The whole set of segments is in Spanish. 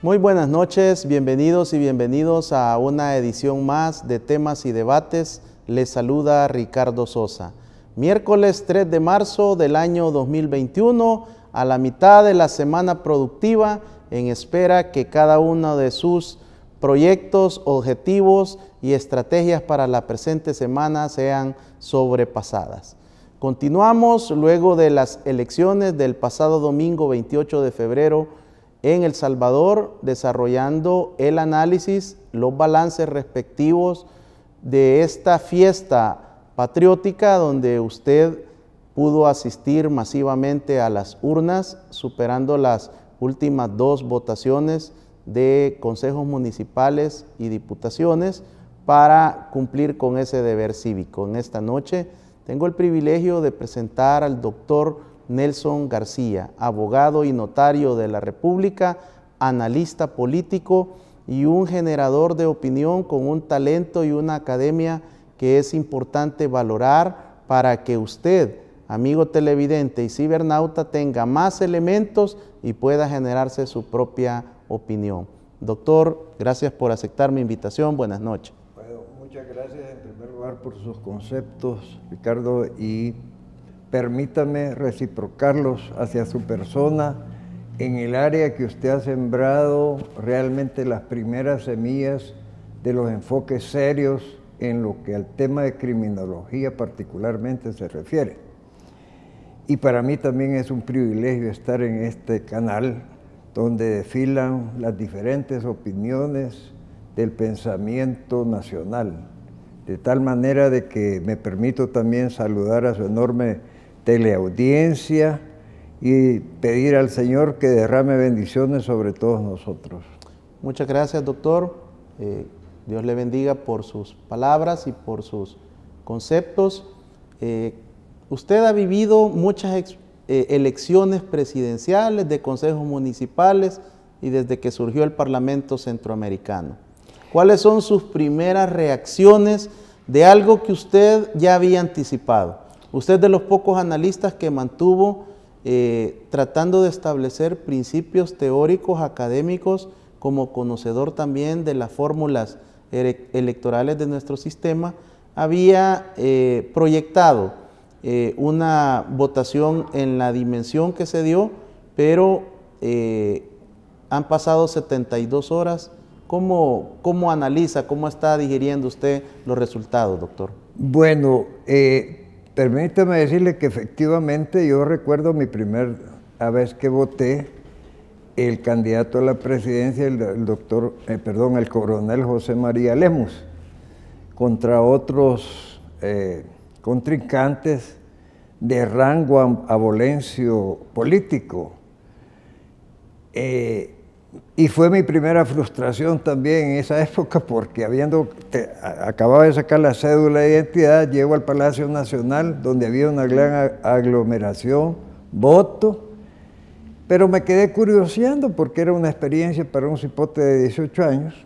Muy buenas noches, bienvenidos y bienvenidos a una edición más de Temas y Debates. Les saluda Ricardo Sosa. Miércoles 3 de marzo del año 2021, a la mitad de la semana productiva, en espera que cada uno de sus proyectos, objetivos y estrategias para la presente semana sean sobrepasadas. Continuamos luego de las elecciones del pasado domingo 28 de febrero en El Salvador, desarrollando el análisis, los balances respectivos de esta fiesta patriótica donde usted pudo asistir masivamente a las urnas, superando las últimas dos votaciones de consejos municipales y diputaciones para cumplir con ese deber cívico. En esta noche tengo el privilegio de presentar al doctor Nelson García, abogado y notario de la República, analista político y un generador de opinión con un talento y una academia que es importante valorar para que usted, amigo televidente y cibernauta, tenga más elementos y pueda generarse su propia opinión. Doctor, gracias por aceptar mi invitación. Buenas noches. Bueno, muchas gracias en primer lugar por sus conceptos, Ricardo, y permítame reciprocarlos hacia su persona en el área que usted ha sembrado realmente las primeras semillas de los enfoques serios en lo que al tema de criminología particularmente se refiere. Y para mí también es un privilegio estar en este canal donde desfilan las diferentes opiniones del pensamiento nacional, de tal manera de que me permito también saludar a su enorme teleaudiencia y pedir al Señor que derrame bendiciones sobre todos nosotros. Muchas gracias, doctor. Dios le bendiga por sus palabras y por sus conceptos. Usted ha vivido muchas elecciones presidenciales, de consejos municipales y desde que surgió el Parlamento Centroamericano. ¿Cuáles son sus primeras reacciones de algo que usted ya había anticipado? Usted es de los pocos analistas que mantuvo tratando de establecer principios teóricos, académicos, como conocedor también de las fórmulas electorales de nuestro sistema, había proyectado una votación en la dimensión que se dio, pero han pasado 72 horas. ¿Cómo analiza, cómo está digiriendo usted los resultados, doctor? Bueno, permítame decirle que efectivamente yo recuerdo mi primera vez que voté, el candidato a la presidencia, el coronel José María Lemus, contra otros contrincantes de rango abolencio político. Y fue mi primera frustración también en esa época, porque acababa de sacar la cédula de identidad, llego al Palacio Nacional, donde había una gran aglomeración, voto, pero me quedé curioseando porque era una experiencia para un cipote de 18 años.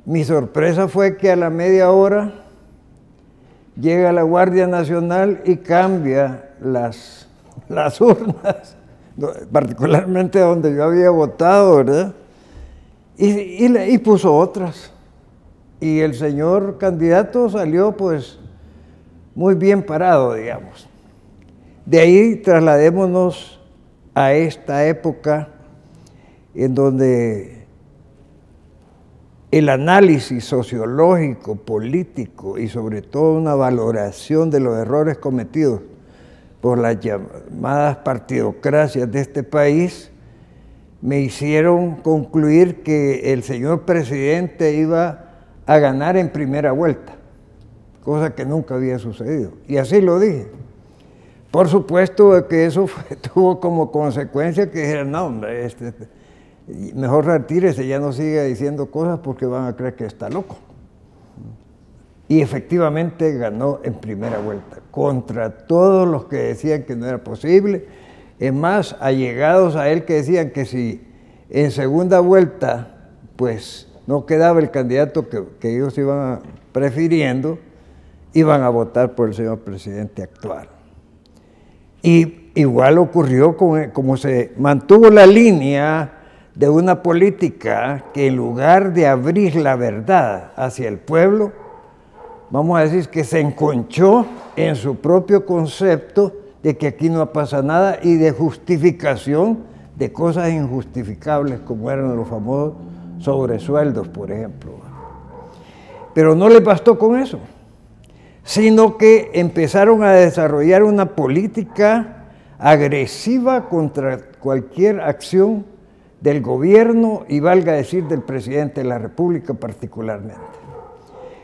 Mi sorpresa fue que a la media hora llega la Guardia Nacional y cambia las urnas, particularmente donde yo había votado, ¿verdad? Y puso otras. Y el señor candidato salió pues muy bien parado, digamos. De ahí trasladémonos a esta época en donde el análisis sociológico, político y sobre todo una valoración de los errores cometidos por las llamadas partidocracias de este país me hicieron concluir que el señor presidente iba a ganar en primera vuelta, cosa que nunca había sucedido. Y así lo dije. Por supuesto que eso tuvo como consecuencia que dijeran, no, hombre, mejor retírese, ya no siga diciendo cosas porque van a creer que está loco. Y efectivamente ganó en primera vuelta, contra todos los que decían que no era posible. Es más, allegados a él que decían que si en segunda vuelta pues no quedaba el candidato que ellos iban prefiriendo, iban a votar por el señor presidente actual. Y igual ocurrió como se mantuvo la línea de una política que en lugar de abrir la verdad hacia el pueblo, vamos a decir que se enconchó en su propio concepto de que aquí no pasa nada y de justificación de cosas injustificables como eran los famosos sobresueldos, por ejemplo. Pero no les bastó con eso, sino que empezaron a desarrollar una política agresiva contra cualquier acción del gobierno y valga decir del presidente de la República particularmente.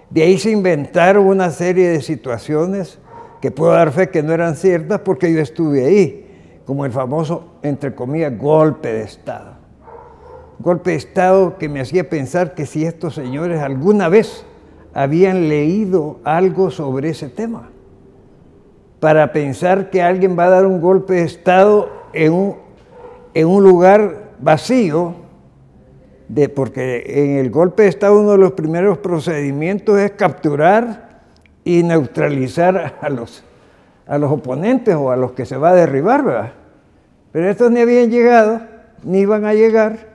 De ahí se inventaron una serie de situaciones que puedo dar fe que no eran ciertas porque yo estuve ahí, como el famoso, entre comillas, golpe de Estado. Golpe de Estado que me hacía pensar que si estos señores alguna vez habían leído algo sobre ese tema, para pensar que alguien va a dar un golpe de Estado en un lugar vacío, porque en el golpe de Estado uno de los primeros procedimientos es capturar y neutralizar a los oponentes o a los que se va a derribar, ¿verdad? Pero estos ni habían llegado, ni iban a llegar,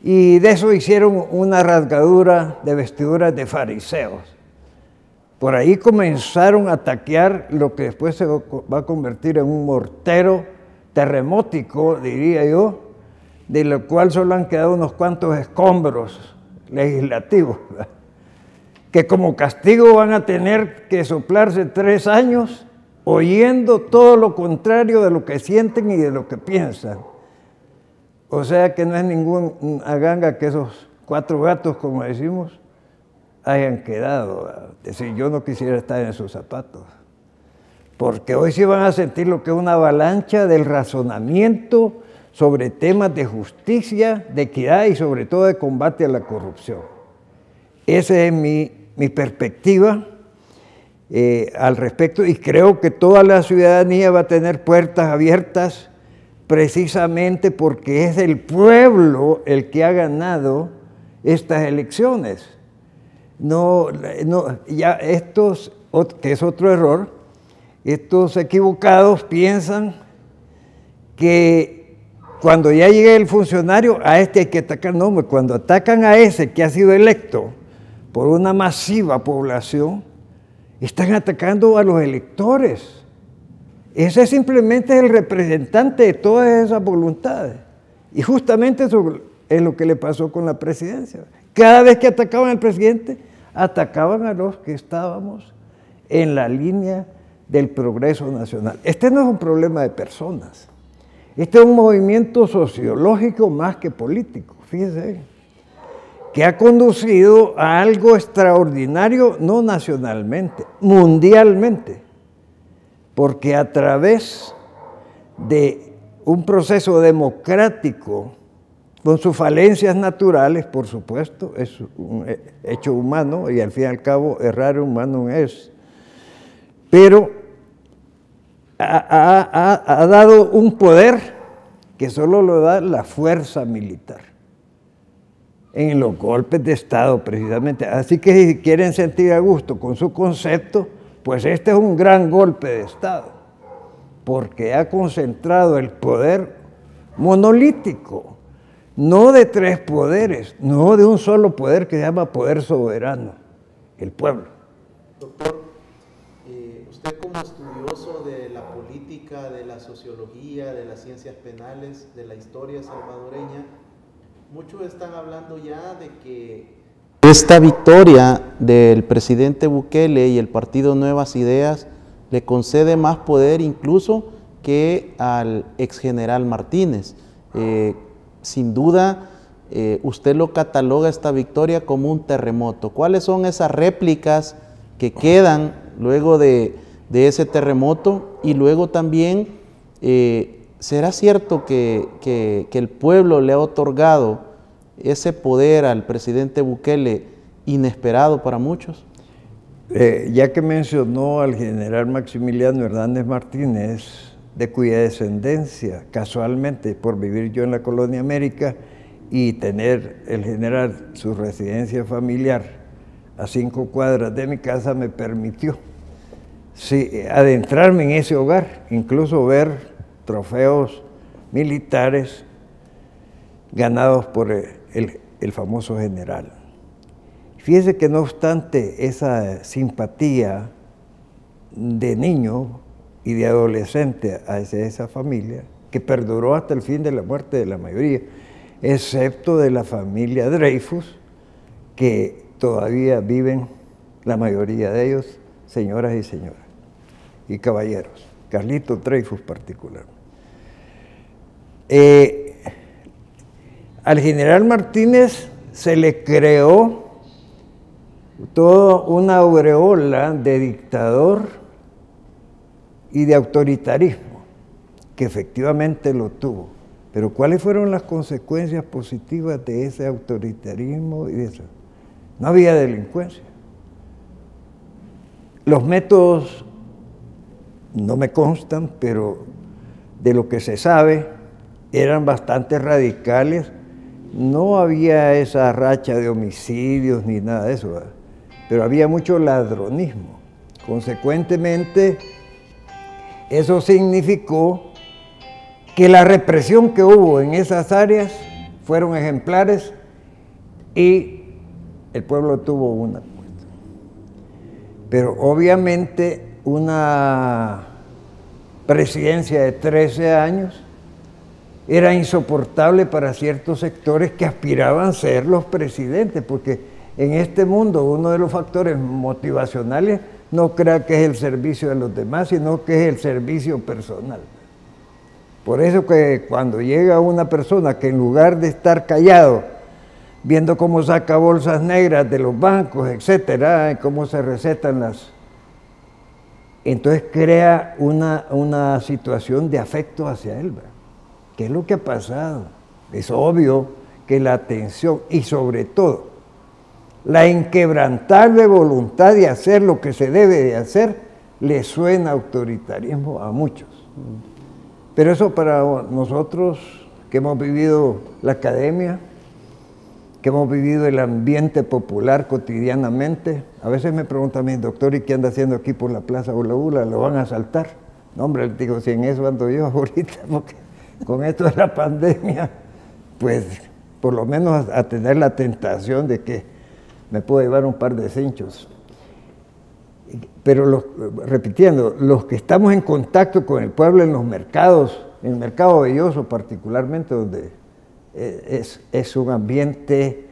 y de eso hicieron una rasgadura de vestiduras de fariseos. Por ahí comenzaron a taquear lo que después se va a convertir en un mortero terremótico, diría yo, de lo cual solo han quedado unos cuantos escombros legislativos, ¿verdad? Que como castigo van a tener que soplarse 3 años oyendo todo lo contrario de lo que sienten y de lo que piensan. O sea que no es ninguna ganga que esos 4 gatos, como decimos, hayan quedado, ¿verdad? Es decir, yo no quisiera estar en sus zapatos, porque hoy sí van a sentir lo que es una avalancha del razonamiento sobre temas de justicia, de equidad y sobre todo de combate a la corrupción. Esa es mi perspectiva al respecto, y creo que toda la ciudadanía va a tener puertas abiertas precisamente porque es el pueblo el que ha ganado estas elecciones. Ya estos, que es otro error, estos equivocados piensan que cuando ya llegue el funcionario, a este hay que atacar. No, cuando atacan a ese que ha sido electo por una masiva población, están atacando a los electores. Ese simplemente es el representante de todas esas voluntades. Y justamente eso es lo que le pasó con la presidencia. Cada vez que atacaban al presidente, atacaban a los que estábamos en la línea del progreso nacional. Este no es un problema de personas. Este es un movimiento sociológico más que político, fíjense, que ha conducido a algo extraordinario, no nacionalmente, mundialmente, porque a través de un proceso democrático, con sus falencias naturales, por supuesto, es un hecho humano y al fin y al cabo errar humano es, pero ha dado un poder que solo lo da la fuerza militar en los golpes de Estado precisamente. Así que si quieren sentir a gusto con su concepto, pues este es un gran golpe de Estado, porque ha concentrado el poder monolítico, no de 3 poderes, no de un solo poder que se llama poder soberano, el pueblo. Doctor, usted como estudioso de la política, de la sociología, de las ciencias penales, de la historia salvadoreña, muchos están hablando ya de que esta victoria del presidente Bukele y el partido Nuevas Ideas le concede más poder incluso que al exgeneral Martínez. Sin duda, usted lo cataloga esta victoria como un terremoto. ¿Cuáles son esas réplicas que quedan luego de ese terremoto? Y luego también, ¿será cierto que el pueblo le ha otorgado ese poder al presidente Bukele inesperado para muchos? Ya que mencionó al general Maximiliano Hernández Martínez, de cuya descendencia, casualmente, por vivir yo en la Colonia América y tener el general su residencia familiar a 5 cuadras de mi casa, me permitió adentrarme en ese hogar, incluso ver trofeos militares ganados por el famoso general. Fíjese que no obstante esa simpatía de niño y de adolescente hacia esa familia, que perduró hasta el fin de la muerte de la mayoría, excepto de la familia Dreyfus, que todavía viven la mayoría de ellos, señoras y señores, y caballeros, Carlito Dreyfus particular. Al general Martínez se le creó toda una aureola de dictador y de autoritarismo, que efectivamente lo tuvo. Pero ¿cuáles fueron las consecuencias positivas de ese autoritarismo y de eso? No había delincuencia. Los métodos no me constan, pero de lo que se sabe, eran bastante radicales. No había esa racha de homicidios ni nada de eso, ¿verdad? Pero había mucho ladronismo. Consecuentemente, eso significó que la represión que hubo en esas áreas fueron ejemplares y el pueblo tuvo una respuesta. Pero obviamente una presidencia de 13 años era insoportable para ciertos sectores que aspiraban a ser los presidentes, porque en este mundo uno de los factores motivacionales no crea que es el servicio de los demás, sino que es el servicio personal. Por eso que cuando llega una persona que en lugar de estar callado, viendo cómo saca bolsas negras de los bancos, etcétera, y cómo se recetan las... Entonces crea una situación de afecto hacia él, ¿verdad? ¿Qué es lo que ha pasado? Es obvio que la atención y sobre todo la inquebrantable voluntad de hacer lo que se debe de hacer le suena autoritarismo a muchos. Pero eso para nosotros que hemos vivido la academia, que hemos vivido el ambiente popular cotidianamente, a veces me preguntan a mí, doctor, ¿y qué anda haciendo aquí por la Plaza Bula Bula? ¿Lo van a asaltar? No, hombre, les digo, si en eso ando yo ahorita, porque con esto de la pandemia, pues por lo menos a tener la tentación de que me puedo llevar un par de cinchos. Pero repitiendo, los que estamos en contacto con el pueblo en los mercados, en el mercado Belloso particularmente, donde es un ambiente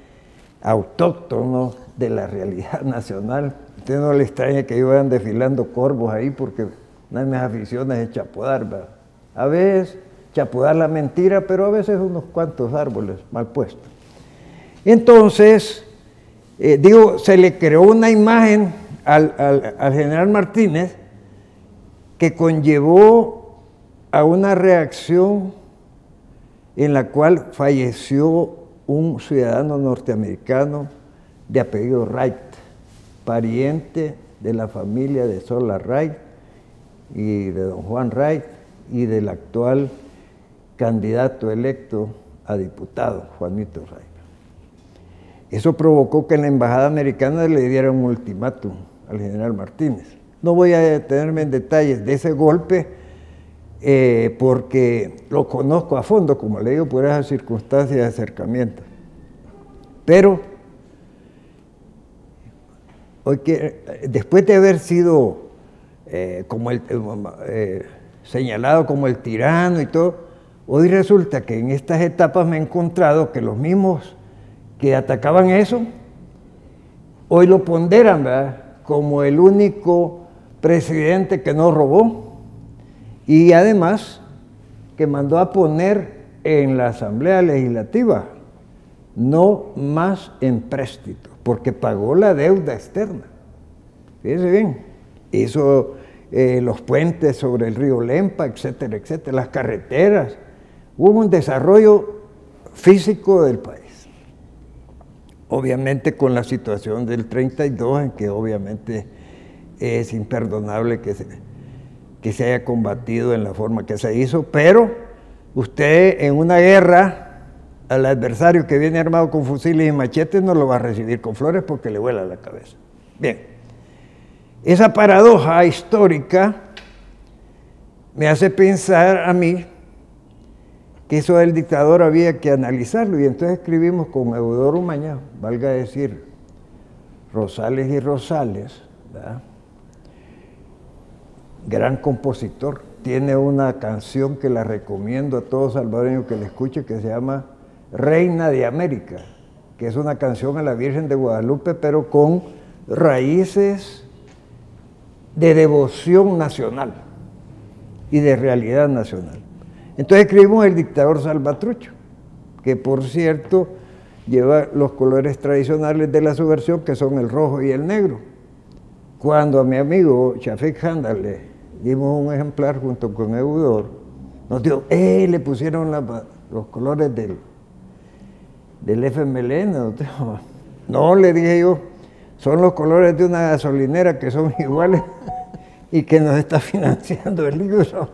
autóctono de la realidad nacional. A usted no le extraña que yo vayan desfilando corvos ahí, porque una de mis aficiones es chapodar, ¿verdad? A veces chapodar la mentira, pero a veces unos cuantos árboles mal puestos. Entonces, se le creó una imagen al general Martínez que conllevó a una reacción en la cual falleció un ciudadano norteamericano de apellido Wright, pariente de la familia de Sola Wright y de don Juan Wright y del actual candidato electo a diputado, Juanito Wright. Eso provocó que en la embajada americana le diera un ultimátum al general Martínez. No voy a detenerme en detalles de ese golpe porque lo conozco a fondo, como le digo, por esas circunstancias de acercamiento. Pero después de haber sido señalado como el tirano y todo, hoy resulta que en estas etapas me he encontrado que los mismos que atacaban eso, hoy lo ponderan, ¿verdad?, como el único presidente que no robó y además que mandó a poner en la Asamblea Legislativa no más empréstito, porque pagó la deuda externa. Fíjense bien, hizo los puentes sobre el río Lempa, etcétera, etcétera, las carreteras. Hubo un desarrollo físico del país. Obviamente con la situación del 32, en que obviamente es imperdonable que se haya combatido en la forma que se hizo, pero usted en una guerra, al adversario que viene armado con fusiles y machetes no lo va a recibir con flores porque le vuela la cabeza. Bien, esa paradoja histórica me hace pensar a mí que eso del dictador había que analizarlo, y entonces escribimos con Eudoro Maña, valga decir, Rosales y Rosales, ¿verdad? Gran compositor, tiene una canción que la recomiendo a todo salvadoreño que la escuche, que se llama Reina de América, que es una canción a la Virgen de Guadalupe, pero con raíces de devoción nacional y de realidad nacional. Entonces escribimos El dictador Salvatrucho, que por cierto lleva los colores tradicionales de la subversión, que son el rojo y el negro. Cuando a mi amigo Shafik Handal le dimos un ejemplar junto con Eudor, nos dijo, le pusieron los colores del FMLN. No, le dije yo, son los colores de una gasolinera que son iguales y que nos está financiando el libro.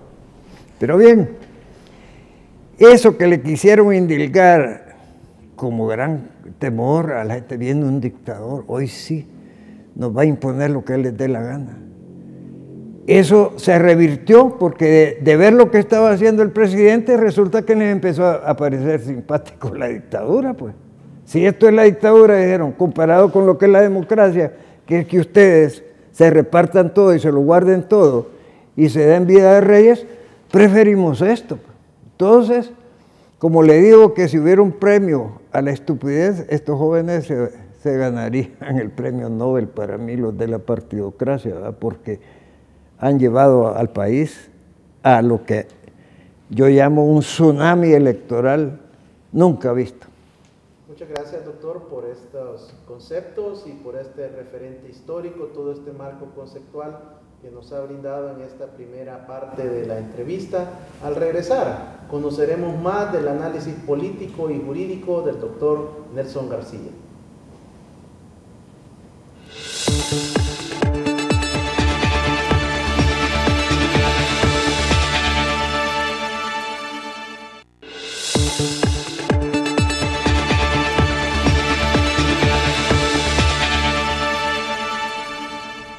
Pero bien, eso que le quisieron indilgar como gran temor a la gente viendo un dictador, hoy sí nos va a imponer lo que él les dé la gana. Eso se revirtió porque de ver lo que estaba haciendo el presidente, resulta que les empezó a parecer simpático la dictadura, pues. Si esto es la dictadura, dijeron, comparado con lo que es la democracia, que es que ustedes se repartan todo y se lo guarden todo y se den vida de reyes, preferimos esto. Entonces, como le digo que si hubiera un premio a la estupidez, estos jóvenes se ganarían el premio Nobel para mí, los de la partidocracia, ¿verdad? Porque han llevado al país a lo que yo llamo un tsunami electoral nunca visto. Muchas gracias, doctor, por estos conceptos y por este referente histórico, todo este marco conceptual que nos ha brindado en esta primera parte de la entrevista. Al regresar, conoceremos más del análisis político y jurídico del doctor Nelson García.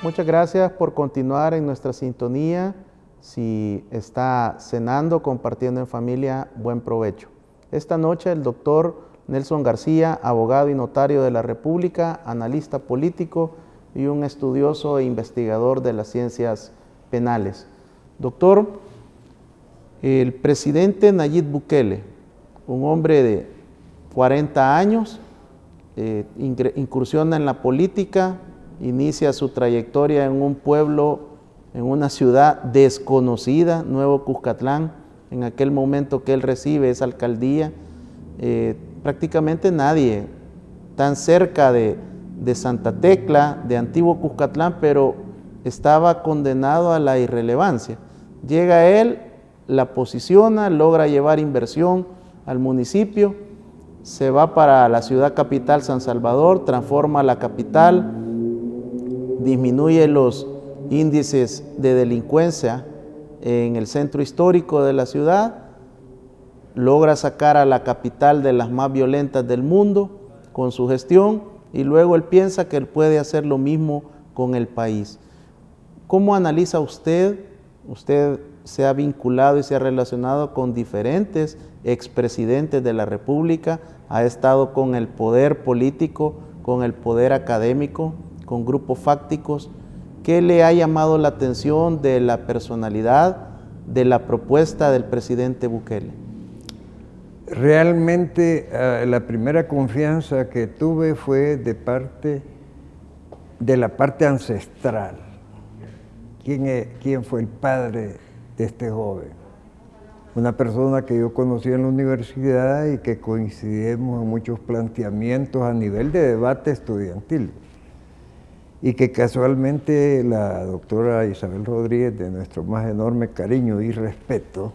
Muchas gracias por continuar en nuestra sintonía. Si está cenando, compartiendo en familia, buen provecho. Esta noche el doctor Nelson García, abogado y notario de la República, analista político y un estudioso e investigador de las ciencias penales. Doctor, el presidente Nayib Bukele, un hombre de 40 años, incursiona en la política, inicia su trayectoria en un pueblo, en una ciudad desconocida, Nuevo Cuscatlán. En aquel momento que él recibe esa alcaldía, prácticamente nadie tan cerca de Santa Tecla, de Antiguo Cuscatlán, pero estaba condenado a la irrelevancia. Llega él, la posiciona, logra llevar inversión al municipio, se va para la ciudad capital San Salvador, transforma la capital, disminuye los índices de delincuencia en el centro histórico de la ciudad, logra sacar a la capital de las más violentas del mundo con su gestión, y luego él piensa que él puede hacer lo mismo con el país. ¿Cómo analiza usted? Usted se ha vinculado y se ha relacionado con diferentes expresidentes de la República, ha estado con el poder político, con el poder académico, con grupos fácticos. ¿Qué le ha llamado la atención de la personalidad, de la propuesta del presidente Bukele? Realmente la primera confianza que tuve fue de la parte ancestral. ¿Quién fue el padre de este joven? Una persona que yo conocí en la universidad y que coincidimos en muchos planteamientos a nivel de debate estudiantil. Y que casualmente la doctora Isabel Rodríguez, de nuestro más enorme cariño y respeto,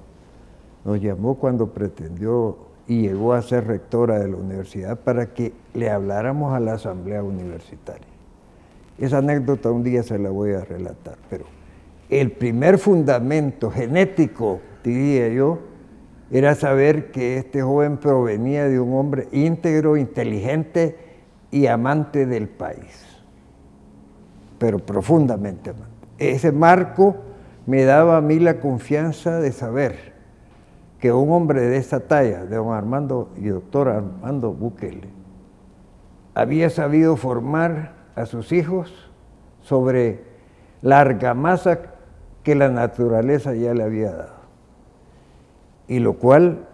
nos llamó cuando pretendió y llegó a ser rectora de la universidad para que le habláramos a la asamblea universitaria. Esa anécdota un día se la voy a relatar, pero el primer fundamento genético, diría yo, era saber que este joven provenía de un hombre íntegro, inteligente y amante del país, pero profundamente amante. Ese marco me daba a mí la confianza de saber que un hombre de esta talla, de don Armando y doctor Armando Bukele, había sabido formar a sus hijos sobre la argamasa que la naturaleza ya le había dado. Y lo cual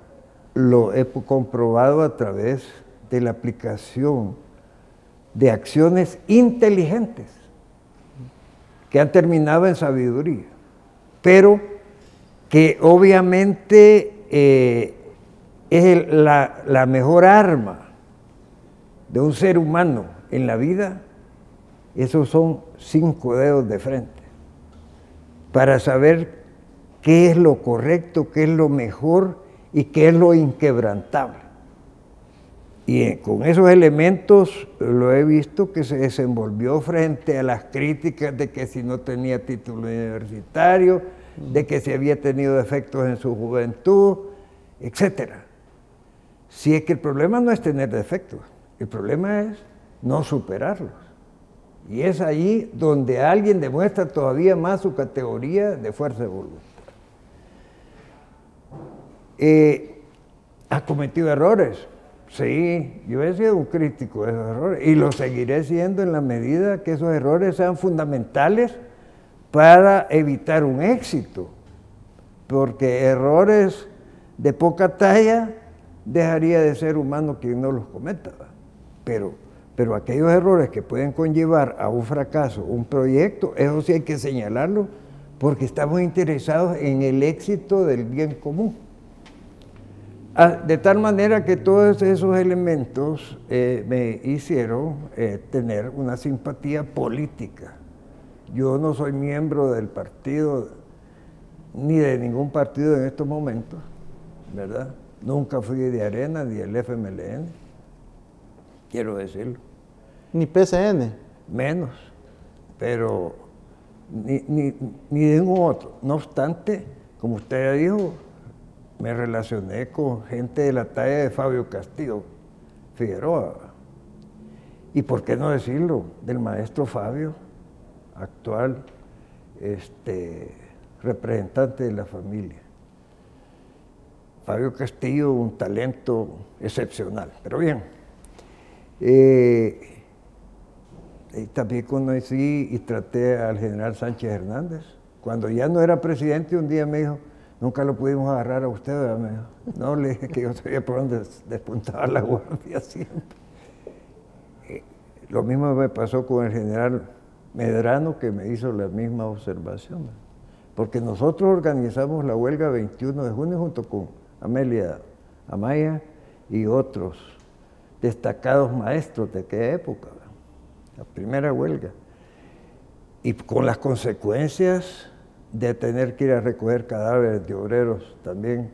lo he comprobado a través de la aplicación de acciones inteligentes que han terminado en sabiduría, pero que obviamente es la mejor arma de un ser humano en la vida. Esos son 5 dedos de frente para saber qué es lo correcto, qué es lo mejor y qué es lo inquebrantable. Y con esos elementos lo he visto que se desenvolvió frente a las críticas de que si no tenía título universitario, de que si había tenido defectos en su juventud, etc. Si es que el problema no es tener defectos, el problema es no superarlos. Y es allí donde alguien demuestra todavía más su categoría de fuerza de voluntad. ¿Ha cometido errores? Sí, yo he sido un crítico de esos errores y lo seguiré siendo en la medida que esos errores sean fundamentales para evitar un éxito, porque errores de poca talla dejaría de ser humano quien no los cometa, pero aquellos errores que pueden conllevar a un fracaso, un proyecto, eso sí hay que señalarlo, porque estamos interesados en el éxito del bien común. De tal manera que todos esos elementos me hicieron tener una simpatía política. Yo no soy miembro del partido, ni de ningún partido en estos momentos, ¿verdad? Nunca fui de Arena, ni del FMLN, quiero decirlo. ¿Ni PCN? Menos, pero ni de ningún otro. No obstante, como usted ya dijo, me relacioné con gente de la talla de Fabio Castillo Figueroa. Y por qué no decirlo, del maestro Fabio, actual representante de la familia. Fabio Castillo, un talento excepcional. Pero bien, también conocí y traté al general Sánchez Hernández. Cuando ya no era presidente, un día me dijo, nunca lo pudimos agarrar a usted, ¿verdad? Me dijo, no, le dije que yo sabía por dónde despuntaba la guardia siempre. Lo mismo me pasó con el general Medrano, que me hizo la misma observación, porque nosotros organizamos la huelga 21 de junio junto con Amelia Amaya y otros destacados maestros de aquella época, la primera huelga, y con las consecuencias de tener que ir a recoger cadáveres de obreros también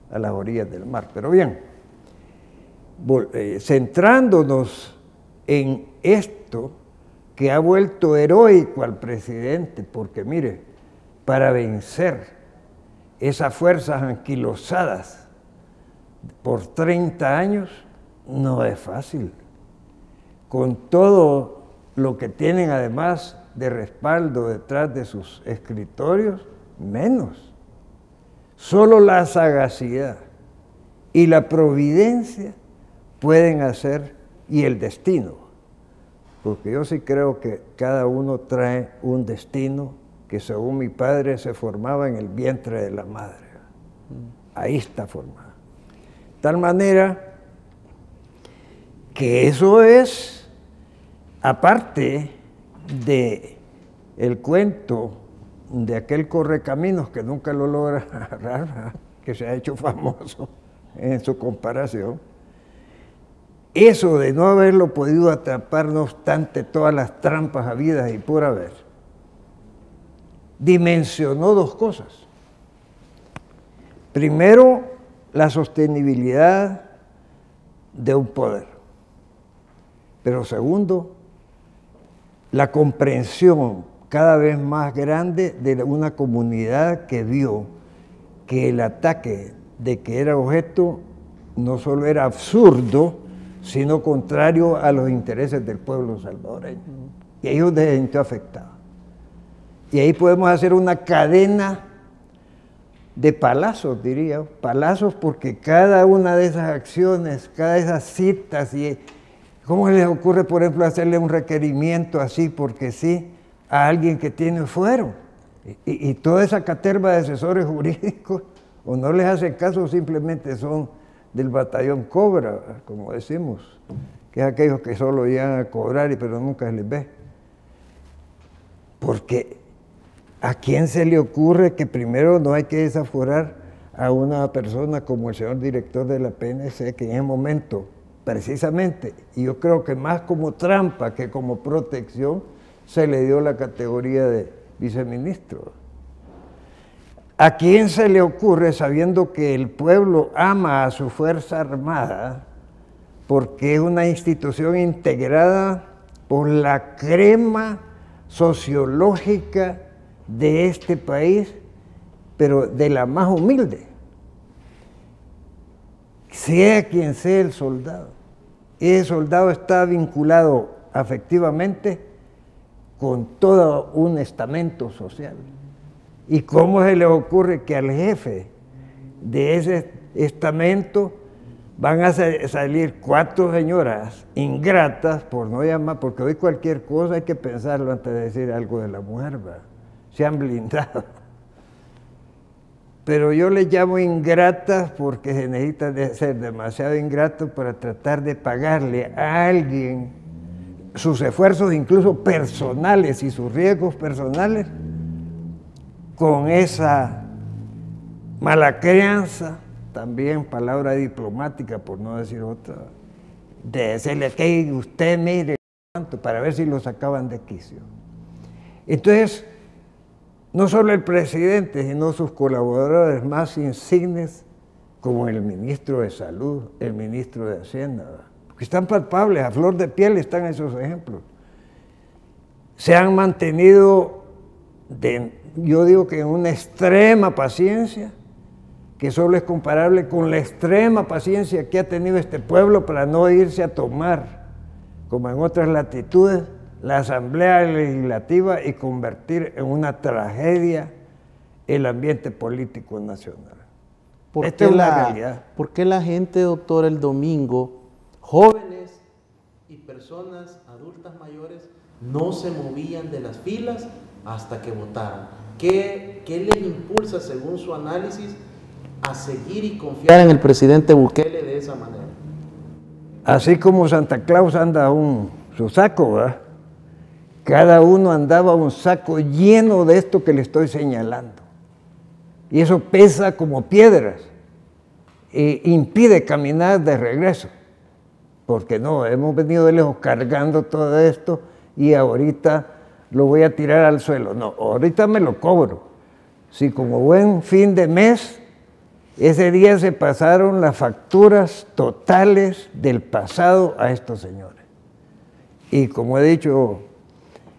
a las orillas del mar. Pero bien, centrándonos en esto que ha vuelto heroico al presidente, porque mire, para vencer esas fuerzas anquilosadas por 30 años no es fácil. Con todo lo que tienen además de respaldo detrás de sus escritorios, menos. Solo la sagacidad y la providencia pueden hacer, y el destino, porque yo sí creo que cada uno trae un destino que según mi padre se formaba en el vientre de la madre. Ahí está formado. De tal manera que eso es, aparte de el cuento de aquel correcaminos que nunca lo logra agarrar, que se ha hecho famoso en su comparación, eso de no haberlo podido atrapar, no obstante todas las trampas habidas y por haber, dimensionó dos cosas. Primero, la sostenibilidad de un poder. Pero segundo, la comprensión cada vez más grande de una comunidad que vio que el ataque de que era objeto no solo era absurdo, sino contrario a los intereses del pueblo salvadoreño. Y ahí es donde se sintió afectado. Y ahí podemos hacer una cadena de palazos, diría, palazos, porque cada una de esas acciones, cada de esas citas, y ¿cómo les ocurre, por ejemplo, hacerle un requerimiento así, porque sí, a alguien que tiene fuero? Y toda esa caterva de asesores jurídicos, o no les hacen caso, simplemente son del batallón Cobra, como decimos, que es aquellos que solo llegan a cobrar, pero nunca se les ve. Porque ¿a quién se le ocurre que primero no hay que desaforar a una persona como el señor director de la PNC, que en ese momento, precisamente, y yo creo que más como trampa que como protección, se le dio la categoría de viceministro? ¿A quién se le ocurre, sabiendo que el pueblo ama a su Fuerza Armada, porque es una institución integrada por la crema sociológica de este país, pero de la más humilde, sea quien sea el soldado? Ese soldado está vinculado afectivamente con todo un estamento social. ¿Y cómo se le ocurre que al jefe de ese estamento van a salir 4 señoras ingratas, por no llamar, porque hoy cualquier cosa hay que pensarlo antes de decir algo de la mujer, ¿verdad? Se han blindado. Pero yo les llamo ingratas porque se necesita de ser demasiado ingrato para tratar de pagarle a alguien sus esfuerzos, incluso personales, y sus riesgos personales, con esa mala crianza, también palabra diplomática, por no decir otra, de decirle que usted mire tanto para ver si lo sacaban de quicio. Entonces, no solo el presidente, sino sus colaboradores más insignes, como el ministro de Salud, el ministro de Hacienda, que están palpables, a flor de piel están esos ejemplos. Se han mantenido, yo digo que en una extrema paciencia, que solo es comparable con la extrema paciencia que ha tenido este pueblo para no irse a tomar, como en otras latitudes, la Asamblea Legislativa y convertir en una tragedia el ambiente político nacional. Esta es una realidad. ¿Por qué la gente, doctor, el domingo, jóvenes y personas adultas mayores, no se movían de las filas hasta que votaran? ¿Qué les impulsa, según su análisis, a seguir y confiar en el presidente Bukele de esa manera? Así como Santa Claus anda su saco, ¿verdad? Cada uno andaba un saco lleno de esto que le estoy señalando. Y eso pesa como piedras e impide caminar de regreso. Porque no, hemos venido de lejos cargando todo esto y ahorita lo voy a tirar al suelo. No, ahorita me lo cobro. Si como buen fin de mes, ese día se pasaron las facturas totales del pasado a estos señores. Y como he dicho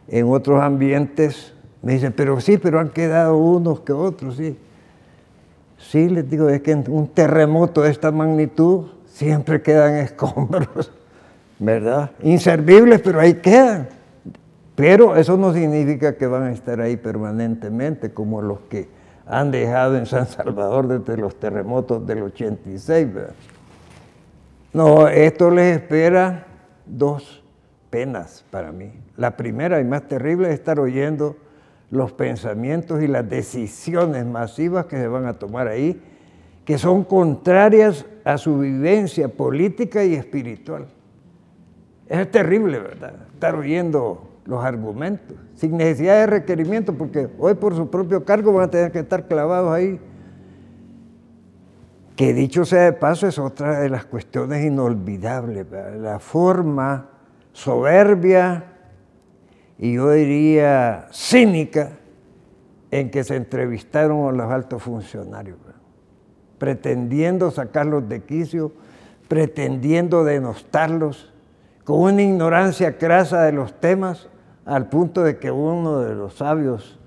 en otros ambientes, me dicen, pero sí, pero han quedado unos que otros, sí. Sí, les digo, es que en un terremoto de esta magnitud siempre quedan escombros, ¿verdad? Inservibles, pero ahí quedan. Pero eso no significa que van a estar ahí permanentemente, como los que han dejado en San Salvador desde los terremotos del 86, ¿verdad? No, esto les espera 2 penas para mí. La primera y más terrible es estar oyendo los pensamientos y las decisiones masivas que se van a tomar ahí, que son contrarias a su vivencia política y espiritual. Es terrible, ¿verdad? Estar oyendo los argumentos, sin necesidad de requerimiento, porque hoy por su propio cargo van a tener que estar clavados ahí. Que dicho sea de paso, es otra de las cuestiones inolvidables, ¿verdad? La forma soberbia y yo diría cínica en que se entrevistaron a los altos funcionarios, ¿verdad? Pretendiendo sacarlos de quicio, pretendiendo denostarlos, con una ignorancia crasa de los temas, al punto de que uno de los sabios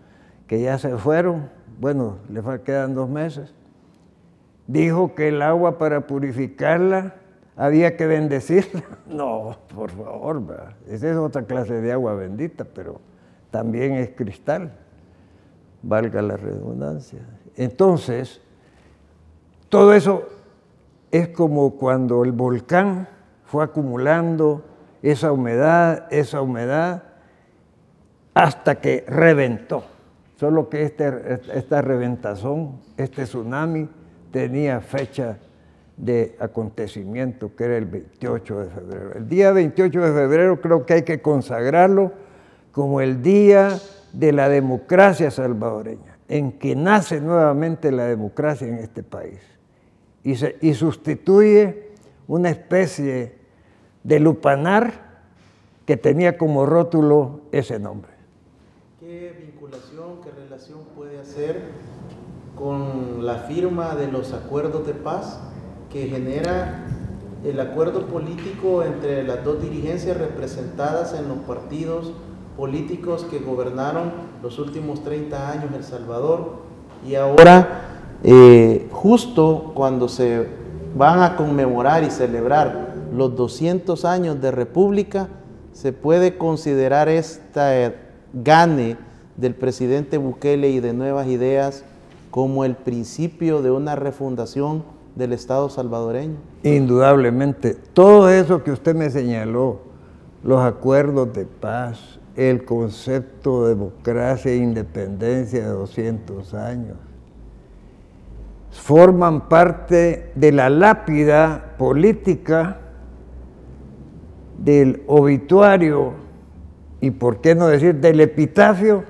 que ya se fueron, bueno, le quedan 2 meses, dijo que el agua para purificarla había que bendecirla. No, por favor, ¿verdad? Esa es otra clase de agua bendita, pero también es cristal. valga la redundancia. Entonces, todo eso es como cuando el volcán fue acumulando esa humedad, hasta que reventó. Solo que esta reventazón, este tsunami, tenía fecha de acontecimiento, que era el 28 de febrero. El día 28 de febrero creo que hay que consagrarlo como el día de la democracia salvadoreña, en que nace nuevamente la democracia en este país y sustituye una especie de lupanar que tenía como rótulo ese nombre. ¿Qué vinculación, qué relación puede hacer con la firma de los acuerdos de paz que genera el acuerdo político entre las dos dirigencias representadas en los partidos políticos que gobernaron los últimos 30 años El Salvador? Y ahora, justo cuando se van a conmemorar y celebrar los 200 años de República, se puede considerar esta gane del presidente Bukele y de Nuevas Ideas como el principio de una refundación del Estado salvadoreño. Indudablemente, todo eso que usted me señaló, los acuerdos de paz, el concepto de democracia e independencia de 200 años, forman parte de la lápida política, del obituario y, por qué no decir, del epitafio,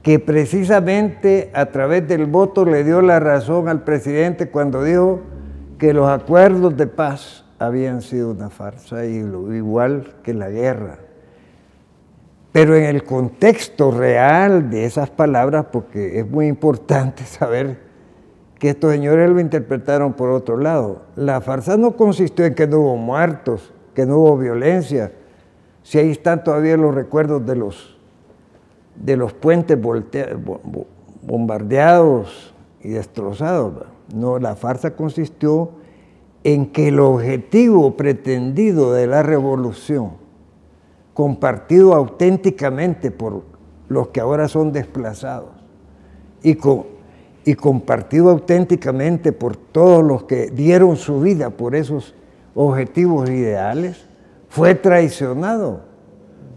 que precisamente a través del voto le dio la razón al presidente cuando dijo que los acuerdos de paz habían sido una farsa, y igual que la guerra. Pero en el contexto real de esas palabras, porque es muy importante saber que estos señores lo interpretaron por otro lado. La farsa no consistió en que no hubo muertos, que no hubo violencia. Si ahí están todavía los recuerdos de los puentes bombardeados y destrozados. No, la farsa consistió en que el objetivo pretendido de la revolución, compartido auténticamente por los que ahora son desplazados y compartido auténticamente por todos los que dieron su vida por esos objetivos ideales, fue traicionado,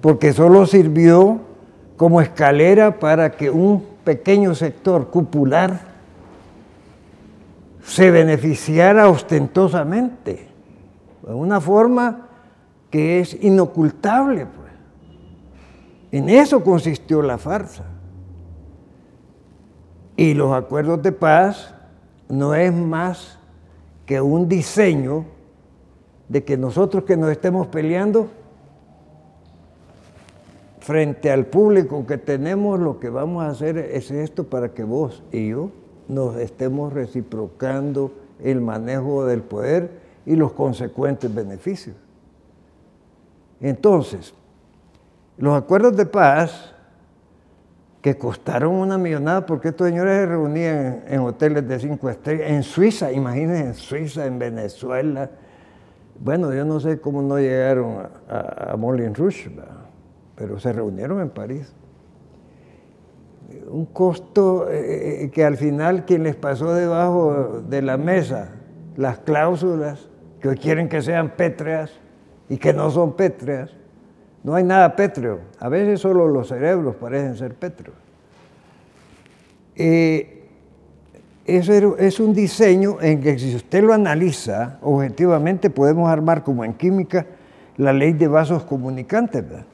porque solo sirvió como escalera para que un pequeño sector cupular se beneficiara ostentosamente, de una forma que es inocultable, pues. En eso consistió la farsa. Y los acuerdos de paz no es más que un diseño de que nosotros que nos estemos peleando frente al público que tenemos, lo que vamos a hacer es esto para que vos y yo nos estemos reciprocando el manejo del poder y los consecuentes beneficios. Entonces, los acuerdos de paz, que costaron una millonada, porque estos señores se reunían en hoteles de 5 estrellas, en Suiza, imagínense, en Suiza, en Venezuela. Bueno, yo no sé cómo no llegaron a Moulin Rouge, ¿verdad? Pero se reunieron en París. Un costo que al final quien les pasó debajo de la mesa las cláusulas que hoy quieren que sean pétreas y que no son pétreas. No hay nada pétreo. A veces solo los cerebros parecen ser pétreos. Eso es un diseño en que, si usted lo analiza objetivamente, podemos armar, como en química, la ley de vasos comunicantes, ¿verdad?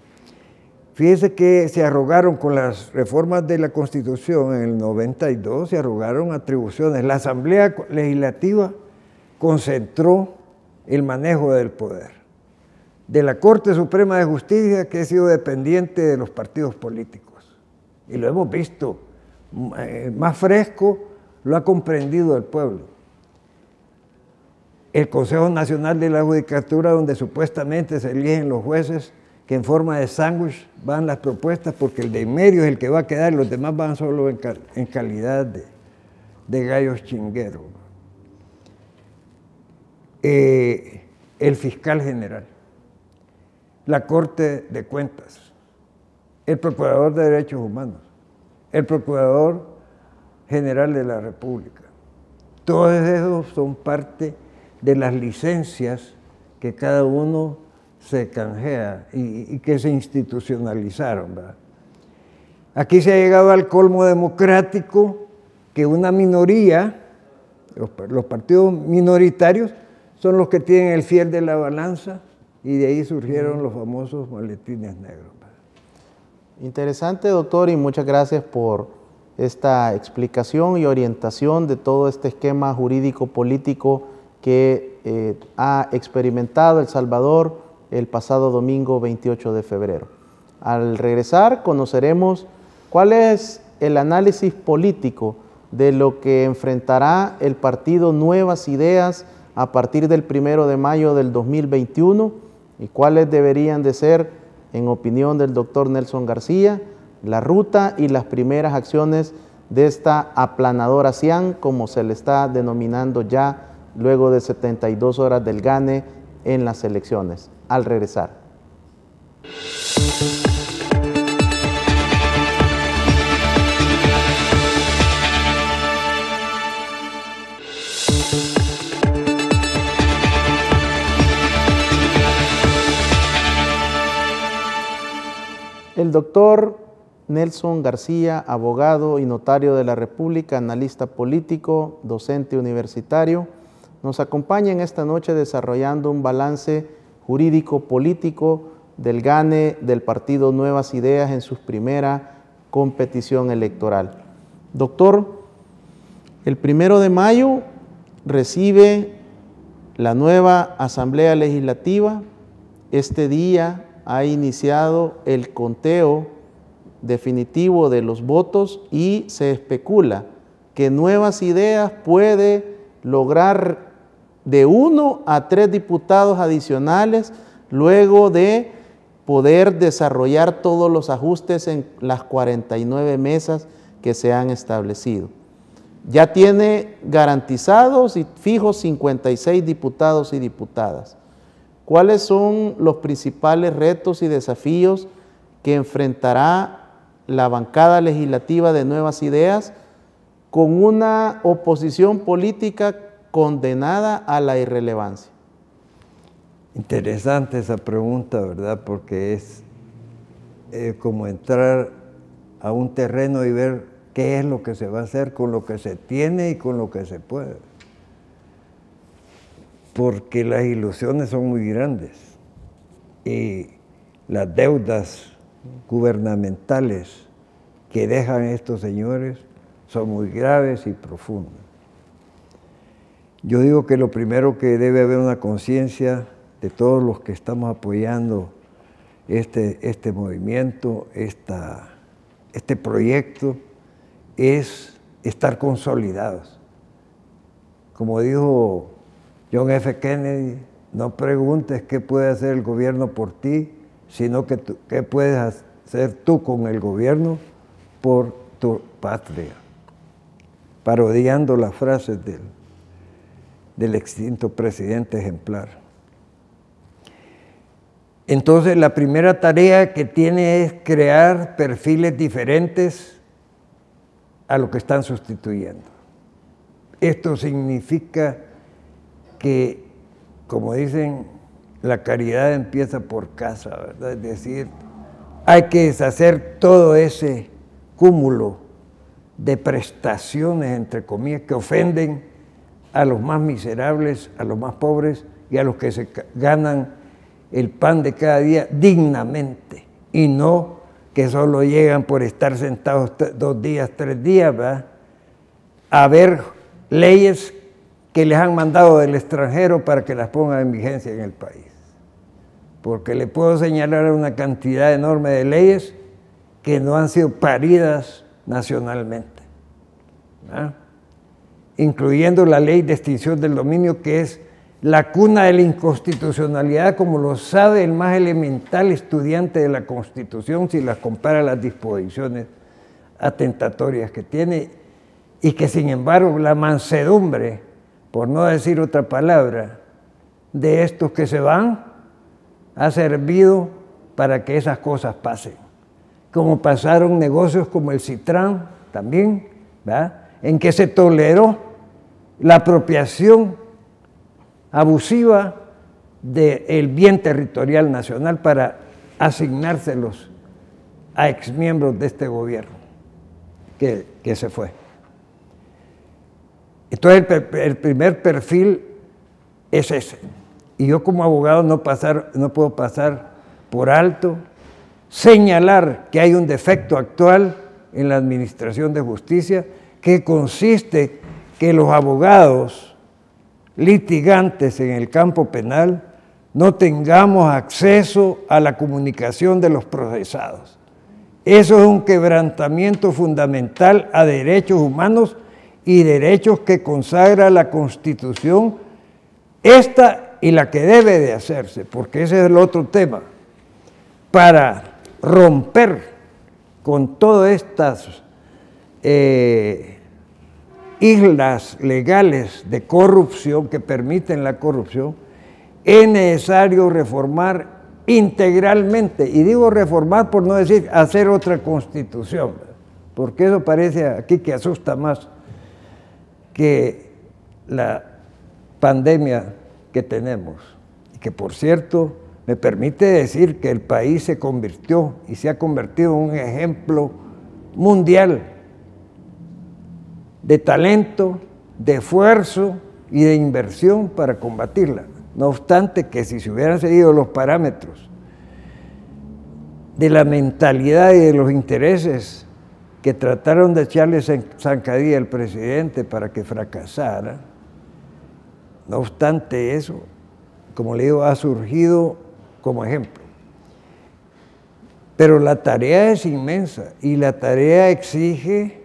Fíjese que se arrogaron con las reformas de la Constitución en el 92, se arrogaron atribuciones. La Asamblea Legislativa concentró el manejo del poder. De la Corte Suprema de Justicia, que ha sido dependiente de los partidos políticos. Y lo hemos visto más fresco, lo ha comprendido el pueblo. El Consejo Nacional de la Judicatura, donde supuestamente se eligen los jueces, que en forma de sándwich van las propuestas, porque el de en medio es el que va a quedar, y los demás van solo en calidad de gallos chingueros. El fiscal general, la Corte de Cuentas, el Procurador de Derechos Humanos, el Procurador General de la República. Todos esos son parte de las licencias que cada uno se canjea y que se institucionalizaron, ¿verdad? Aquí se ha llegado al colmo democrático que una minoría, los partidos minoritarios, son los que tienen el fiel de la balanza y de ahí surgieron los famosos maletines negros. Interesante, doctor, y muchas gracias por esta explicación y orientación de todo este esquema jurídico-político que ha experimentado El Salvador el pasado domingo 28 de febrero. Al regresar conoceremos cuál es el análisis político de lo que enfrentará el partido Nuevas Ideas a partir del 1 de mayo del 2021 y cuáles deberían de ser, en opinión del doctor Nelson García, la ruta y las primeras acciones de esta aplanadora CIAN, como se le está denominando ya luego de 72 horas del gane en las elecciones. Al regresar. El doctor Nelson García, abogado y notario de la República, analista político, docente universitario, nos acompaña en esta noche desarrollando un balance jurídico-político del gane del partido Nuevas Ideas en su primera competición electoral. Doctor, el 1 de mayo recibe la nueva Asamblea Legislativa. Este día ha iniciado el conteo definitivo de los votos y se especula que Nuevas Ideas puede lograr de 1 a 3 diputados adicionales luego de poder desarrollar todos los ajustes en las 49 mesas que se han establecido. Ya tiene garantizados y fijos 56 diputados y diputadas. ¿Cuáles son los principales retos y desafíos que enfrentará la bancada legislativa de Nuevas Ideas con una oposición política condenada a la irrelevancia? Interesante esa pregunta, ¿verdad? Porque es como entrar a un terreno y ver qué es lo que se va a hacer con lo que se tiene y con lo que se puede. Porque las ilusiones son muy grandes y las deudas gubernamentales que dejan estos señores son muy graves y profundas. Yo digo que lo primero que debe haber una conciencia de todos los que estamos apoyando este movimiento, este proyecto, es estar consolidados. Como dijo John F. Kennedy, no preguntes qué puede hacer el gobierno por ti, sino qué puedes hacer tú con el gobierno por tu patria. Parodiando las frases del extinto presidente ejemplar. Entonces, la primera tarea que tiene es crear perfiles diferentes a lo que están sustituyendo. Esto significa que, como dicen, la caridad empieza por casa, ¿verdad? Es decir, hay que deshacer todo ese cúmulo de prestaciones, entre comillas, que ofenden a los más miserables, a los más pobres y a los que se ganan el pan de cada día dignamente, y no que solo llegan por estar sentados 2 días, 3 días, ¿verdad? A ver leyes que les han mandado del extranjero para que las pongan en vigencia en el país. Porque le puedo señalar una cantidad enorme de leyes que no han sido paridas nacionalmente, ¿verdad? Incluyendo la ley de extinción del dominio, que es la cuna de la inconstitucionalidad, como lo sabe el más elemental estudiante de la Constitución, si las compara las disposiciones atentatorias que tiene, y que sin embargo la mansedumbre, por no decir otra palabra, de estos que se van, ha servido para que esas cosas pasen. como pasaron negocios como el Citran también, ¿verdad?, en que se toleró la apropiación abusiva del bien territorial nacional para asignárselos a exmiembros de este gobierno que se fue. Entonces el primer perfil es ese. Y yo como abogado no puedo pasar por alto, señalar que hay un defecto actual en la administración de justicia que consiste que los abogados litigantes en el campo penal no tengamos acceso a la comunicación de los procesados. Eso es un quebrantamiento fundamental a derechos humanos y derechos que consagra la Constitución, esta y la que debe de hacerse, porque ese es el otro tema, para romper con todas estas islas legales de corrupción que permiten la corrupción. Es necesario reformar integralmente, y digo reformar por no decir hacer otra constitución, porque eso parece aquí que asusta más que la pandemia que tenemos, y que por cierto me permite decir que el país se convirtió y se ha convertido en un ejemplo mundial de talento, de esfuerzo y de inversión para combatirla. No obstante que si se hubieran seguido los parámetros de la mentalidad y de los intereses que trataron de echarle zancadilla al presidente para que fracasara, no obstante eso, como le digo, ha surgido como ejemplo. Pero la tarea es inmensa y la tarea exige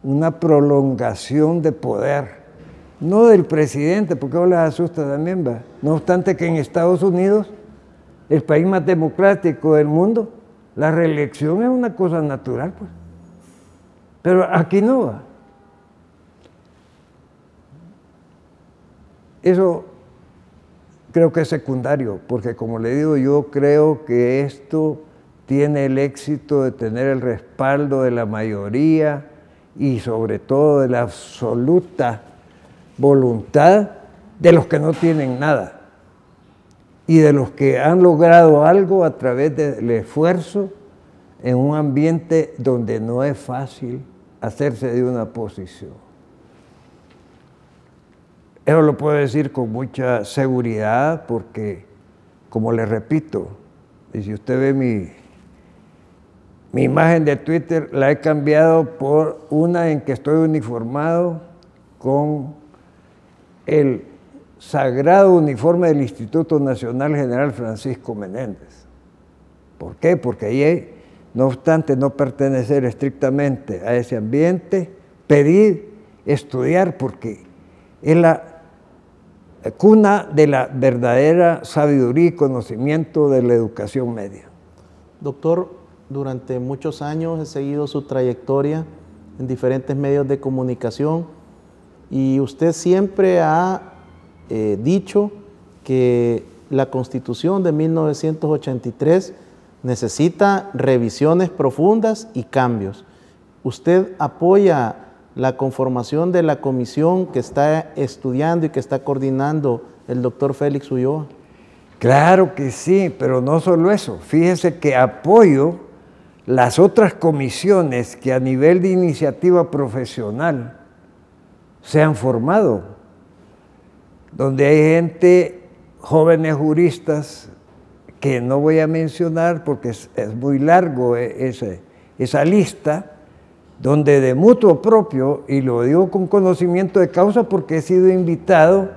una prolongación de poder, no del presidente, porque eso les asusta también, ¿va? No obstante que en Estados Unidos, el país más democrático del mundo, la reelección es una cosa natural, pues. Pero aquí no va. Eso creo que es secundario, porque como le digo, yo creo que esto tiene el éxito de tener el respaldo de la mayoría y sobre todo de la absoluta voluntad de los que no tienen nada y de los que han logrado algo a través del esfuerzo en un ambiente donde no es fácil hacerse de una posición. Eso lo puedo decir con mucha seguridad porque, como le repito, y si usted ve mi imagen de Twitter, la he cambiado por una en que estoy uniformado con el sagrado uniforme del Instituto Nacional General Francisco Menéndez. ¿Por qué? Porque ahí, no obstante no pertenecer estrictamente a ese ambiente, pedir, estudiar, porque es la cuna de la verdadera sabiduría y conocimiento de la educación media. Doctor, durante muchos años he seguido su trayectoria en diferentes medios de comunicación y usted siempre ha dicho que la Constitución de 1983 necesita revisiones profundas y cambios. ¿Usted apoya la conformación de la comisión que está estudiando y que está coordinando el doctor Félix Ulloa? Claro que sí, pero no solo eso. Fíjese que apoyo las otras comisiones que a nivel de iniciativa profesional se han formado, donde hay gente, jóvenes juristas, que no voy a mencionar porque es muy largo esa lista, donde de mutuo propio, y lo digo con conocimiento de causa porque he sido invitado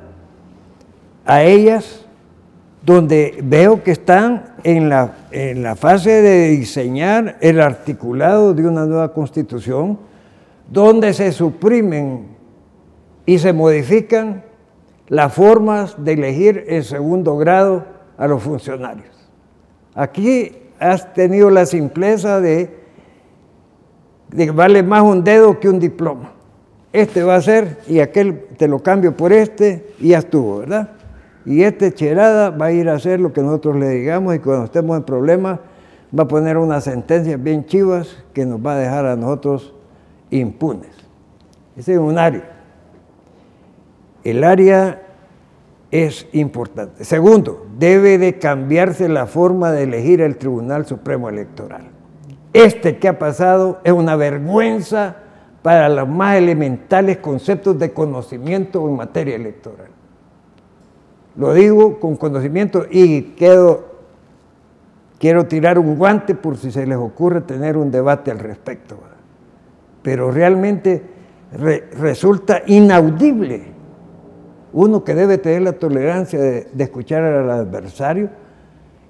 a ellas, donde veo que están en la fase de diseñar el articulado de una nueva constitución, donde se suprimen y se modifican las formas de elegir en segundo grado a los funcionarios. Aquí has tenido la simpleza de que vale más un dedo que un diploma. Este va a ser y aquel te lo cambio por este y ya estuvo, ¿verdad? Y este cherada va a ir a hacer lo que nosotros le digamos y cuando estemos en problemas va a poner unas sentencias bien chivas que nos va a dejar a nosotros impunes. Ese es un área. El área es importante. Segundo, debe de cambiarse la forma de elegir el Tribunal Supremo Electoral. Este que ha pasado es una vergüenza para los más elementales conceptos de conocimiento en materia electoral. Lo digo con conocimiento y quiero tirar un guante por si se les ocurre tener un debate al respecto. Pero realmente resulta inaudible. Uno que debe tener la tolerancia de escuchar al adversario,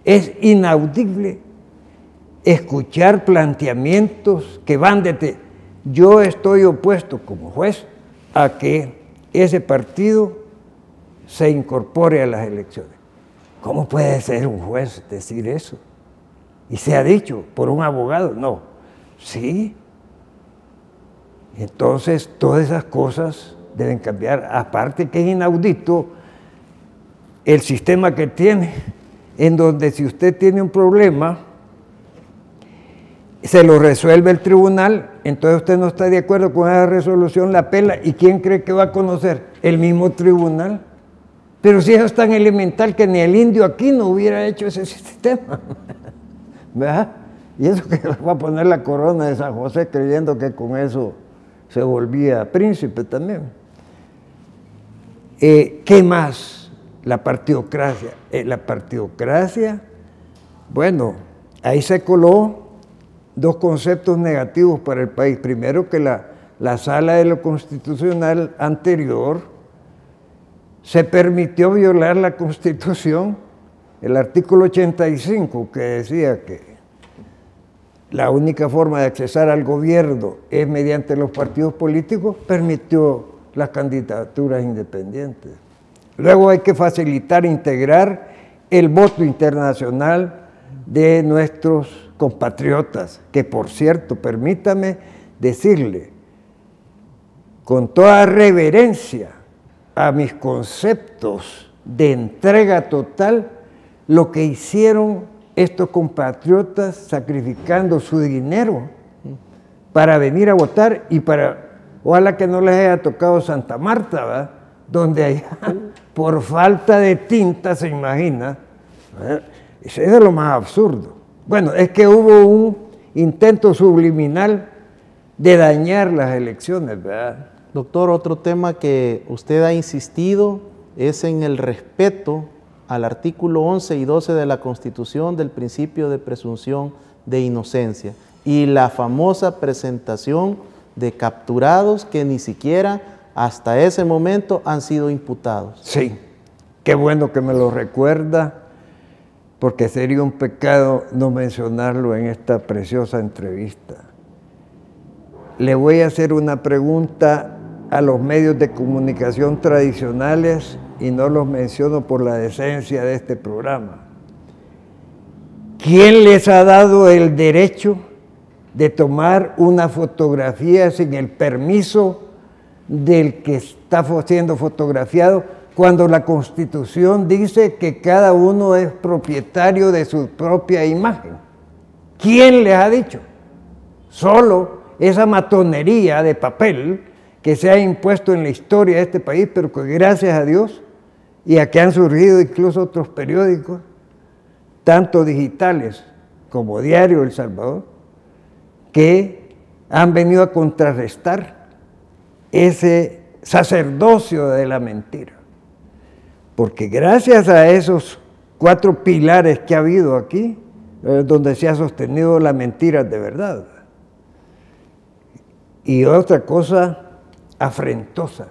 es inaudible escuchar planteamientos que van desde... Yo estoy opuesto como juez a que ese partido se incorpore a las elecciones. ¿Cómo puede ser un juez decir eso? Y se ha dicho por un abogado, no. Sí. Entonces, todas esas cosas deben cambiar. Aparte que es inaudito el sistema que tiene, en donde si usted tiene un problema, se lo resuelve el tribunal, entonces usted no está de acuerdo con esa resolución, la apela, ¿y quién cree que va a conocer? El mismo tribunal. Pero si eso es tan elemental que ni el indio aquí no hubiera hecho ese sistema. ¿Verdad? Y eso que va a poner la corona de San José creyendo que con eso se volvía príncipe también. ¿Qué más? La partidocracia. La partidocracia, bueno, ahí se coló dos conceptos negativos para el país. Primero, que la sala de lo constitucional anterior se permitió violar la Constitución, el artículo 85, que decía que la única forma de accesar al gobierno es mediante los partidos políticos, permitió las candidaturas independientes. Luego hay que facilitar, integrar el voto internacional de nuestros compatriotas, que por cierto, permítame decirle, con toda reverencia a mis conceptos de entrega total, lo que hicieron estos compatriotas sacrificando su dinero para venir a votar y ojalá que no les haya tocado Santa Marta, ¿verdad? Donde allá, por falta de tinta, se imagina, ¿verdad? Eso es lo más absurdo. Bueno, es que hubo un intento subliminal de dañar las elecciones, ¿verdad? Doctor, otro tema que usted ha insistido es en el respeto al artículo 11 y 12 de la Constitución del principio de presunción de inocencia y la famosa presentación de capturados que ni siquiera hasta ese momento han sido imputados. Sí, qué bueno que me lo recuerda, porque sería un pecado no mencionarlo en esta preciosa entrevista. Le voy a hacer una pregunta a los medios de comunicación tradicionales y no los menciono por la decencia de este programa. ¿Quién les ha dado el derecho de tomar una fotografía sin el permiso del que está siendo fotografiado, cuando la Constitución dice que cada uno es propietario de su propia imagen? ¿Quién les ha dicho? Solo esa matonería de papel que se ha impuesto en la historia de este país, pero que gracias a Dios, y a que han surgido incluso otros periódicos, tanto digitales como Diario El Salvador, que han venido a contrarrestar ese sacerdocio de la mentira. Porque gracias a esos 4 pilares que ha habido aquí, donde se ha sostenido la mentira de verdad. Y otra cosa afrentosa,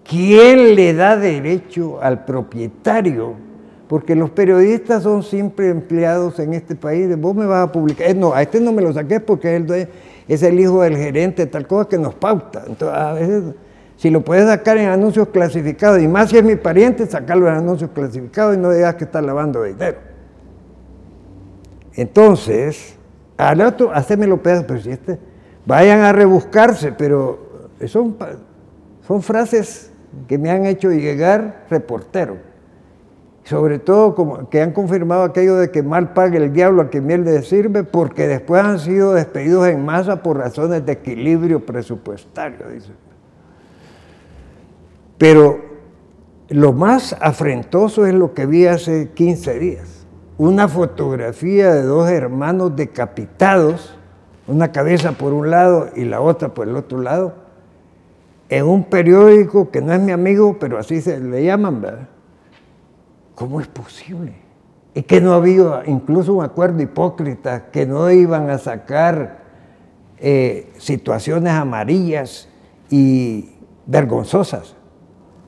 ¿quién le da derecho al propietario? Porque los periodistas son siempre empleados en este país, de vos me vas a publicar, no, a este no me lo saqué porque es el hijo del gerente, tal cosa que nos pauta. Entonces, a veces, si lo puedes sacar en anuncios clasificados, y más si es mi pariente, sacarlo en anuncios clasificados y no digas que está lavando dinero. Entonces, al otro, hacémelo pedazos, pero si vayan a rebuscarse, pero son frases que me han hecho llegar reporteros. sobre todo como que han confirmado aquello de que mal pague el diablo a quien bien le sirve, porque después han sido despedidos en masa por razones de equilibrio presupuestario, dicen. Pero lo más afrentoso es lo que vi hace 15 días. Una fotografía de dos hermanos decapitados, una cabeza por un lado y la otra por el otro lado, en un periódico que no es mi amigo, pero así se le llaman, ¿verdad? ¿Cómo es posible? Y que no había incluso un acuerdo hipócrita, que no iban a sacar situaciones amarillas y vergonzosas.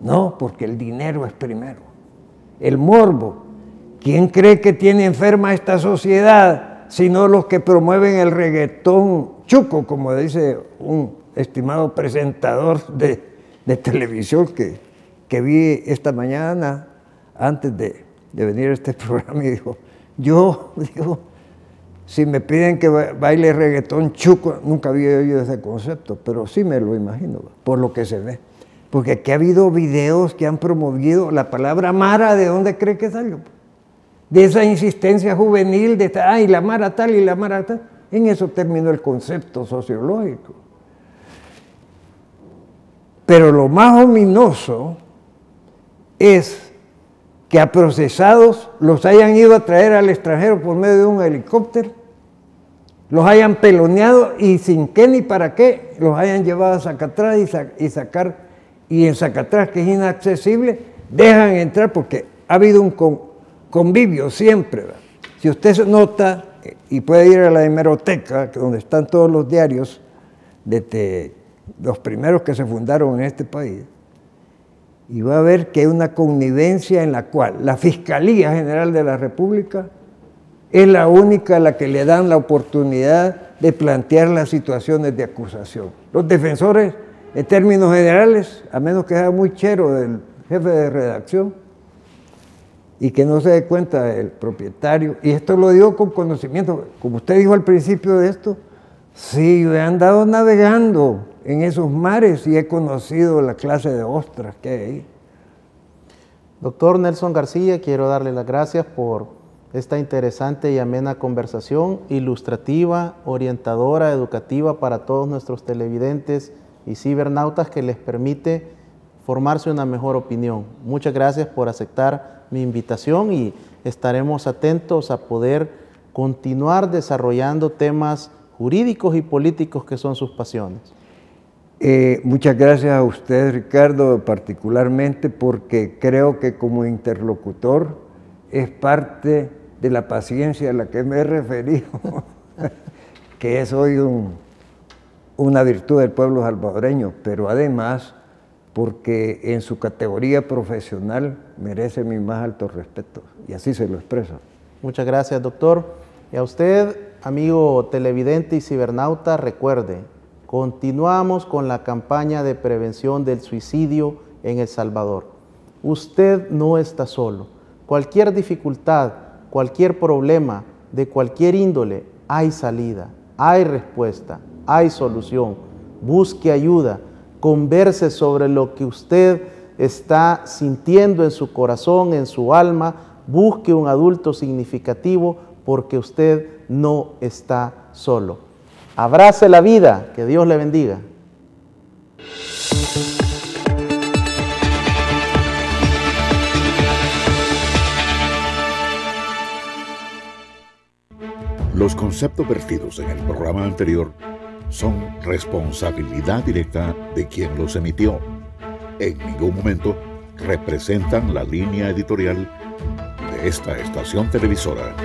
No, porque el dinero es primero. El morbo. ¿Quién cree que tiene enferma esta sociedad, sino los que promueven el reggaetón chuco, como dice un estimado presentador de televisión que vi esta mañana antes de venir a este programa, y dijo, yo digo, si me piden que baile reggaetón chuco, nunca había oído ese concepto, pero sí me lo imagino, por lo que se ve. Porque aquí ha habido videos que han promovido la palabra mara. ¿De dónde cree que salió? De esa insistencia juvenil de, ay, la mara tal y la mara tal. En eso terminó el concepto sociológico. Pero lo más ominoso es que a procesados los hayan ido a traer al extranjero por medio de un helicóptero, los hayan peloneado y sin qué ni para qué los hayan llevado a Zacatrás y sacar, y en Zacatrás, que es inaccesible, dejan entrar porque ha habido un convivio siempre, ¿verdad? Si usted se nota, y puede ir a la hemeroteca, donde están todos los diarios, desde los primeros que se fundaron en este país, y va a ver que hay una connivencia en la cual la Fiscalía General de la República es la única a la que le dan la oportunidad de plantear las situaciones de acusación. Los defensores, en términos generales, a menos que sea muy chero del jefe de redacción y que no se dé cuenta del propietario, y esto lo digo con conocimiento, como usted dijo al principio de esto, sí, yo he andado navegando en esos mares y he conocido la clase de ostras que hay ahí. Doctor Nelson García, quiero darle las gracias por esta interesante y amena conversación, ilustrativa, orientadora, educativa para todos nuestros televidentes y cibernautas, que les permite formarse una mejor opinión. Muchas gracias por aceptar mi invitación y estaremos atentos a poder continuar desarrollando temas jurídicos y políticos que son sus pasiones. Muchas gracias a usted, Ricardo, particularmente porque creo que como interlocutor es parte de la paciencia a la que me he referido, que es hoy una virtud del pueblo salvadoreño, pero además porque en su categoría profesional merece mi más alto respeto, y así se lo expreso. Muchas gracias, doctor. Y a usted, amigo televidente y cibernauta, recuerde, continuamos con la campaña de prevención del suicidio en El Salvador. Usted no está solo. Cualquier dificultad, cualquier problema, de cualquier índole, hay salida, hay respuesta, hay solución. Busque ayuda, converse sobre lo que usted está sintiendo en su corazón, en su alma. Busque un adulto significativo porque usted no está solo. Abrace la vida, que Dios le bendiga. Los conceptos vertidos en el programa anterior son responsabilidad directa de quien los emitió. En ningún momento representan la línea editorial de esta estación televisora.